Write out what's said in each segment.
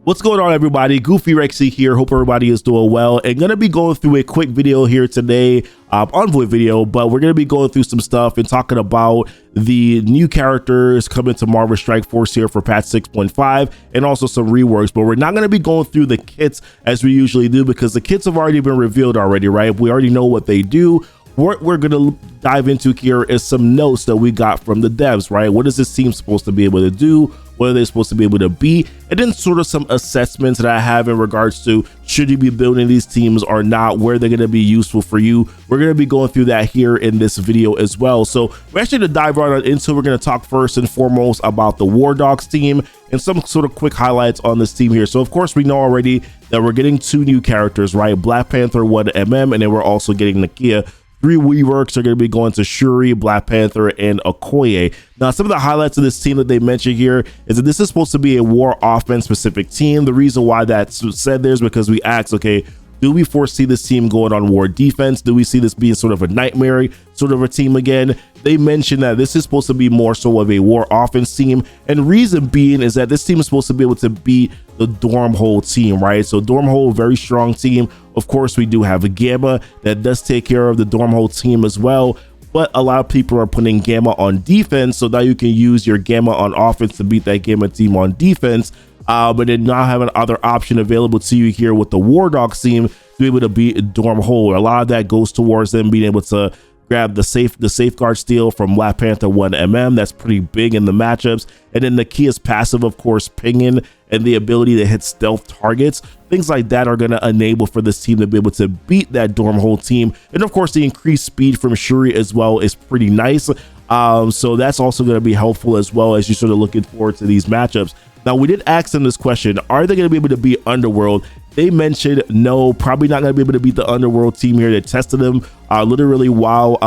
What's going on, everybody? Goofy Rexy here. Hope everybody is doing well, and gonna be going through a quick video here today, envoy video, but we're gonna be going through some stuff and talking about the new characters coming to Marvel Strike Force here for patch 6.5 and also some reworks. But we're not gonna be going through the kits as we usually do because the kits have already been revealed already, right? We already know what they do. What we're gonna dive into here is some notes that we got from the devs, right? What is this team supposed to be able to do? What are they supposed to be able to be? And then sort of some assessments that I have in regards to should you be building these teams or not, where they're going to be useful for you. We're going to be going through that here in this video as well. So we're actually going to dive right on into, we're going to talk first and foremost about the War Dogs team and some sort of quick highlights on this team here. So of course we know already that we're getting 2 new characters, right? Black Panther 1mm, and then we're also getting Nakia. 3 reworks are going to be going to Shuri, Black Panther, and Okoye. Now, some of the highlights of this team that they mentioned here is that this is supposed to be a war offense specific team. The reason why that's said there is because we asked, okay, do we foresee this team going on war defense? Do we see this being sort of a nightmare sort of a team again? They mentioned that this is supposed to be more so of a war offense team. And reason being is that this team is supposed to be able to beat the Dormhole team, right? So Dormhole, very strong team. Of course, we do have a Gamma that does take care of the Dormhole team as well. But a lot of people are putting Gamma on defense. So now you can use your Gamma on offense to beat that Gamma team on defense. But then now have another option available to you here with the War Dogs team to be able to beat Dormhole. A lot of that goes towards them being able to grab the safeguard steal from Black Panther 1mm. That's pretty big in the matchups. And then Nakia's passive, of course, pinging and the ability to hit stealth targets. Things like that are going to enable for this team to be able to beat that Dormhole team. And of course, the increased speed from Shuri as well is pretty nice. So that's also going to be helpful as well as you're sort of looking forward to these matchups. Now, we did ask them this question: are they going to be able to beat Underworld? They mentioned no, probably not going to be able to beat the Underworld team here. They tested them literally while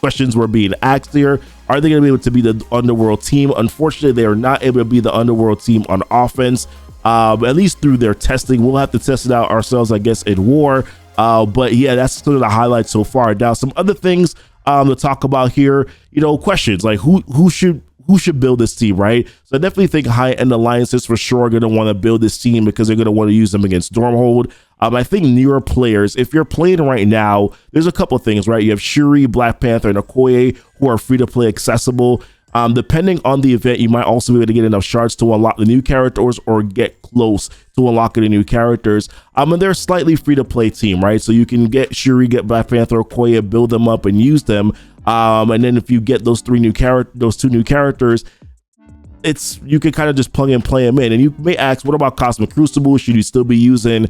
questions were being asked here. Are they going to be able to be the Underworld team? Unfortunately, they are not able to be the Underworld team on offense, at least through their testing. We'll have to test it out ourselves, I guess, in war. But yeah, that's sort of the highlights so far. Now, some other things to talk about here, questions like who should build this team, right? So I definitely think high-end alliances for sure are going to want to build this team because they're going to want to use them against Dormhole. I think newer players, if you're playing right now, there's a couple of things, right? You have Shuri, Black Panther, and Okoye who are free-to-play accessible. Depending on the event, you might also be able to get enough shards to unlock the new characters or get close to unlocking the new characters. And they're a slightly free-to-play team, right? So you can get Shuri, get Black Panther, Okoye, build them up and use them. And then if you get those 2 new characters, you can kind of just plug and play them in. And you may ask, what about Cosmic Crucible? Should you still be using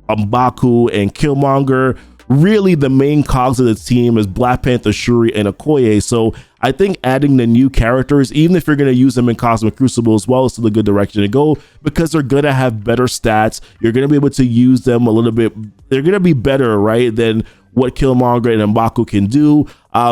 M'Baku and Killmonger? Really, the main cogs of the team is Black Panther, Shuri, and Okoye. So I think adding the new characters, even if you're going to use them in Cosmic Crucible as well, is still a good direction to go because they're going to have better stats. You're going to be able to use them a little bit. They're going to be better, right, than what Killmonger and M'Baku can do.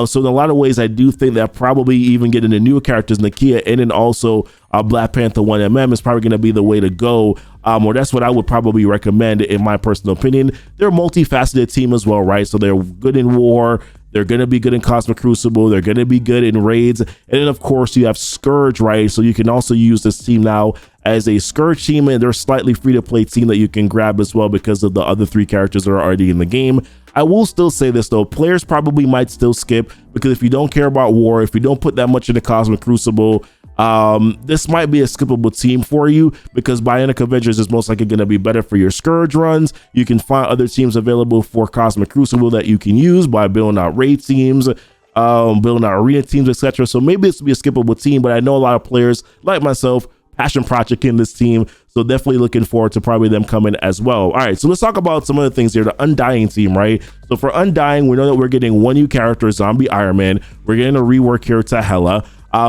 So in a lot of ways, I do think that probably even getting the new characters, Nakia, and then also Black Panther 1mm is probably going to be the way to go. Or that's what I would probably recommend in my personal opinion. They're a multifaceted team as well, right? So they're good in war. They're going to be good in Cosmic Crucible. They're going to be good in raids. And then, of course, you have Scourge, right? So you can also use this team now as a Scourge team, and they're a slightly free-to-play team that you can grab as well because of the other 3 characters that are already in the game. I will still say this, though. Players probably might still skip because if you don't care about war, if you don't put that much into Cosmic Crucible, this might be a skippable team for you because Bionic Avengers is most likely going to be better for your Scourge runs. You can find other teams available for Cosmic Crucible that you can use by building out raid teams, building out arena teams, etc. So maybe this will be a skippable team, but I know a lot of players like myself, passion project in this team, so definitely looking forward to probably them coming as well. All right, so let's talk about some other things here. The Undying team, right? So for Undying, we know that we're getting 1 new character, Zombie Ironman. We're getting a rework here to Hela.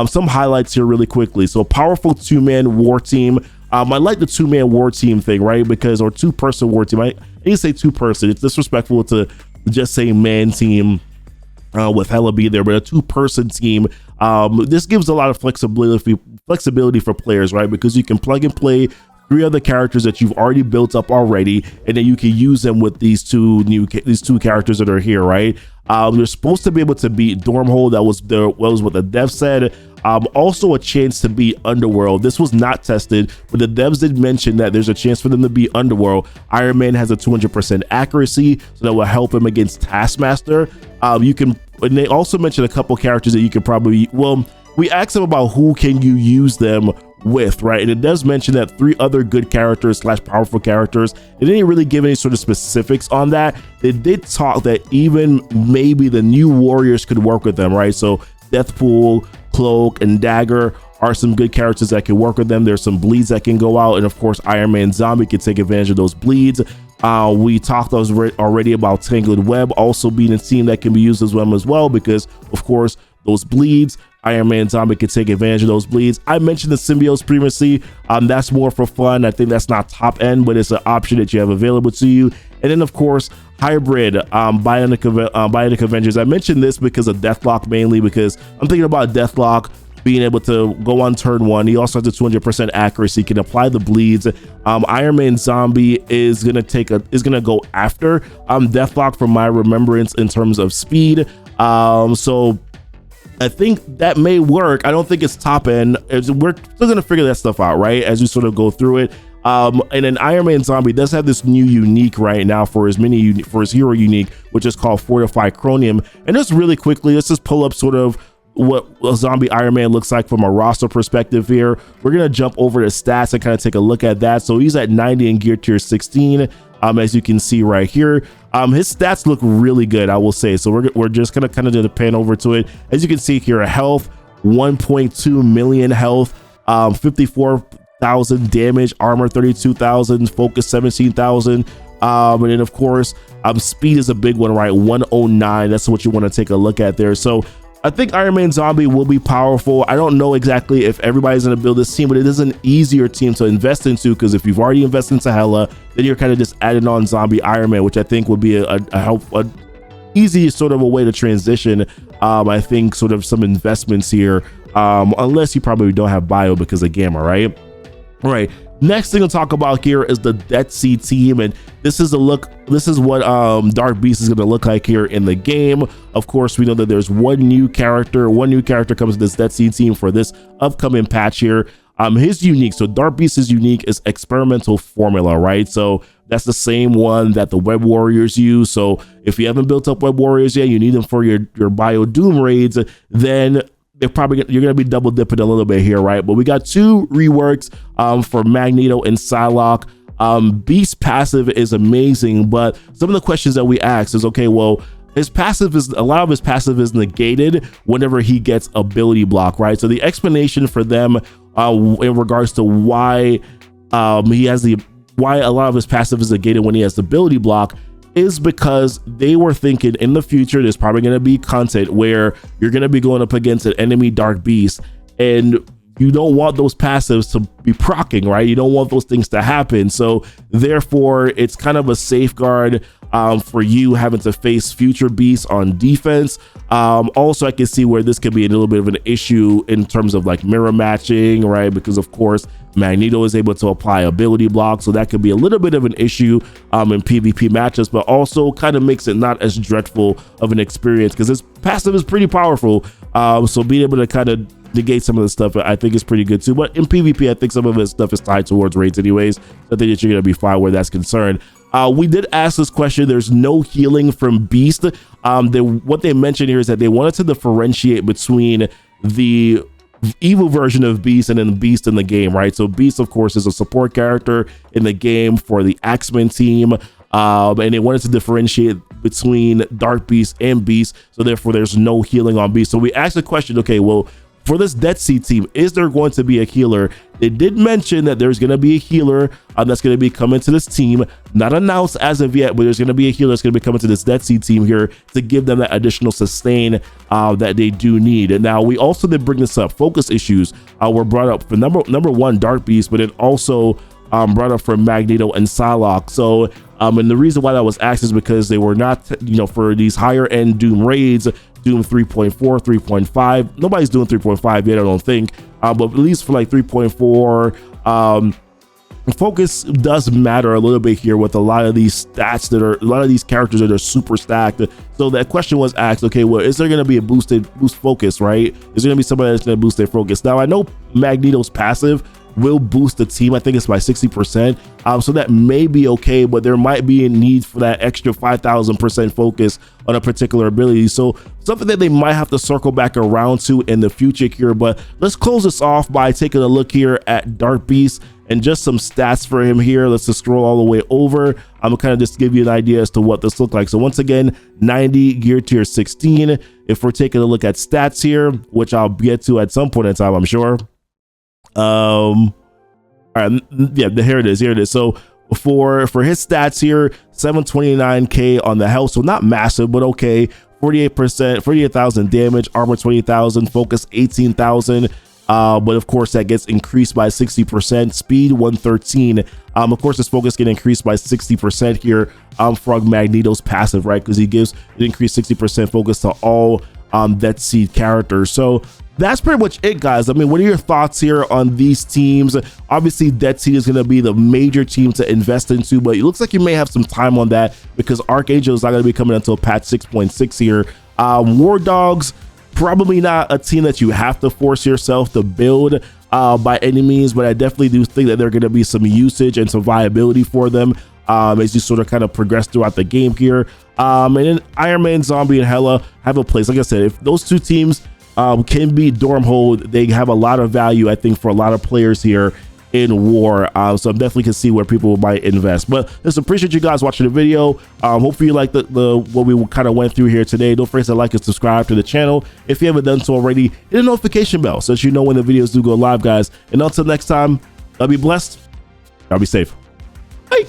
Some highlights here really quickly. So powerful 2-man war team. I like the 2-man war team thing, right? Because, or 2-person war team. I need to say 2-person. It's disrespectful to just say man team with Hela be there, but a 2-person team. This gives a lot of flexibility for players, right? Because you can plug and play 3 other characters that you've already built up already, and then you can use them with these two characters that are here, right? You're supposed to be able to beat Dormhole. That was what the dev said. Also a chance to beat Underworld. This was not tested, but the devs did mention that there's a chance for them to beat Underworld. Ironman has a 200% accuracy, so that will help him against Taskmaster. And they also mentioned a couple characters that you could probably, we asked them about who can you use them with, right? And it does mention that 3 other good characters / powerful characters. They didn't really give any sort of specifics on that. They did talk that even maybe the new warriors could work with them, right? So Deathpool, Cloak, and Dagger are some good characters that can work with them. There's some bleeds that can go out, and of course Ironman Zombie can take advantage of those bleeds. We talked already about Tangled Web also being a team that can be used as well, because of course those bleeds, Ironman Zombie can take advantage of those bleeds. I mentioned the symbiotes previously. That's more for fun. I think that's not top end, but it's an option that you have available to you. And then of course hybrid Bionic Avengers. I mentioned this because of Deathlock, mainly because I'm thinking about Deathlock being able to go on turn 1. He also has a 200% accuracy, can apply the bleeds. Ironman Zombie is gonna go after Deathlock from my remembrance in terms of speed. So I think that may work. I don't think it's top end. We're still gonna figure that stuff out, right, as we sort of go through it. And then Ironman Zombie does have this new unique right now for his hero unique, which is called Fortify Chromium. And just really quickly, let's just pull up sort of what a zombie Iron Man looks like from a roster perspective here. We're gonna jump over to stats and kind of take a look at that. So he's at 90 in gear tier 16, as you can see right here. His stats look really good, I will say. So we're just gonna kind of do the pan over to it. As you can see here, health 1.2 million health, 54,000 damage, armor 32,000, focus 17,000. And then of course speed is a big one, right? 109. That's what you want to take a look at there. So I think Ironman Zombie will be powerful. I don't know exactly if everybody's going to build this team, but it is an easier team to invest into, because if you've already invested into Hela, then you're kind of just adding on Zombie Iron Man, which I think would be a easy sort of a way to transition. I think sort of some investments here, unless you probably don't have bio because of Gamma, right? All right. Next thing to talk about here is the DeathSeed team, and this is what Dark Beast is going to look like here in the game. Of course, we know that there's one new character comes to this DeathSeed team for this upcoming patch here. His unique, so Dark Beast's unique is experimental formula, right? So that's the same one that the Web Warriors use. So if you haven't built up Web Warriors yet, you need them for your Bio Doom raids, then you're going to be double dipping a little bit here, right? But we got 2 reworks for Magneto and Psylocke. Beast passive is amazing, but some of the questions that we asked is, okay, well, a lot of his passive is negated whenever he gets ability block, right? So the explanation for them in regards to why why a lot of his passive is negated when he has the ability block is because they were thinking in the future there's probably going to be content where you're going to be going up against an enemy Dark Beast, and you don't want those passives to be proccing, right? You don't want those things to happen. So therefore it's kind of a safeguard for you having to face future beasts on defense. Also, I can see where this could be a little bit of an issue in terms of like mirror matching, right? Because of course Magneto is able to apply ability block, so that could be a little bit of an issue in PvP matches, but also kind of makes it not as dreadful of an experience because his passive is pretty powerful. So being able to kind of negate some of the stuff I think is pretty good too. But in PvP, I think some of his stuff is tied towards raids anyways. So I think that you're gonna be fine where that's concerned. We did ask this question. There's no healing from Beast. What they mentioned here is that they wanted to differentiate between the evil version of Beast and then Beast in the game, right? So Beast, of course, is a support character in the game for the X-Men team. And they wanted to differentiate between Dark Beast and Beast. So therefore, there's no healing on Beast. So we asked the question, okay, well, for this DeathSeed team, is there going to be a healer? They did mention that there's going to be a healer that's going to be coming to this team. Not announced as of yet, but there's going to be a healer that's going to be coming to this DeathSeed team here to give them that additional sustain that they do need. And now we also did bring this up. Focus issues were brought up for number one, Dark Beast, but it also brought up for Magneto and Psylocke. So and the reason why that was asked is because they were not, for these higher end Doom raids, Doom 3.4, 3.5. Nobody's doing 3.5 yet, I don't think. But at least for like 3.4, focus does matter a little bit here with a lot of these stats that are a lot of these characters that are super stacked. So that question was asked, okay, well, is there going to be a boost focus, right? Is there going to be somebody that's going to boost their focus? Now, I know Magneto's passive will boost the team. I think it's by 60%. So that may be okay, but there might be a need for that extra 5,000% focus on a particular ability. So something that they might have to circle back around to in the future here. But let's close this off by taking a look here at Dark Beast and just some stats for him here. Let's just scroll all the way over. I'm gonna kind of just give you an idea as to what this looks like. So once again, 90 gear tier 16. If we're taking a look at stats here, which I'll get to at some point in time, I'm sure. All right, yeah, here it is. So for his stats here, 729k on the health, so not massive, but okay. 48%, 48,000 damage, armor 20,000, focus 18,000. But of course that gets increased by 60%, speed 113. Of course this focus can increase by 60% here from Magneto's passive, right? Because he gives an increased 60% focus to all DeathSeed characters. So that's pretty much it, guys. I mean, what are your thoughts here on these teams? Obviously DeathSeed is going to be the major team to invest into, but it looks like you may have some time on that because Archangel is not going to be coming until patch 6.6 here. War Dogs, probably not a team that you have to force yourself to build by any means, but I definitely do think that there are going to be some usage and some viability for them as you sort of kind of progress throughout the game here. And then Ironman, Zombie, and Hella have a place. Like I said, if those two teams can be Dormhold, they have a lot of value, I think, for a lot of players here in War. So I definitely can see where people might invest. But just appreciate you guys watching the video. Hopefully you like the what we kind of went through here today. Don't forget to like and subscribe to the channel if you haven't done so already. Hit the notification bell so that you know when the videos do go live, guys. And until next time, I'll be blessed. I'll be safe. Bye.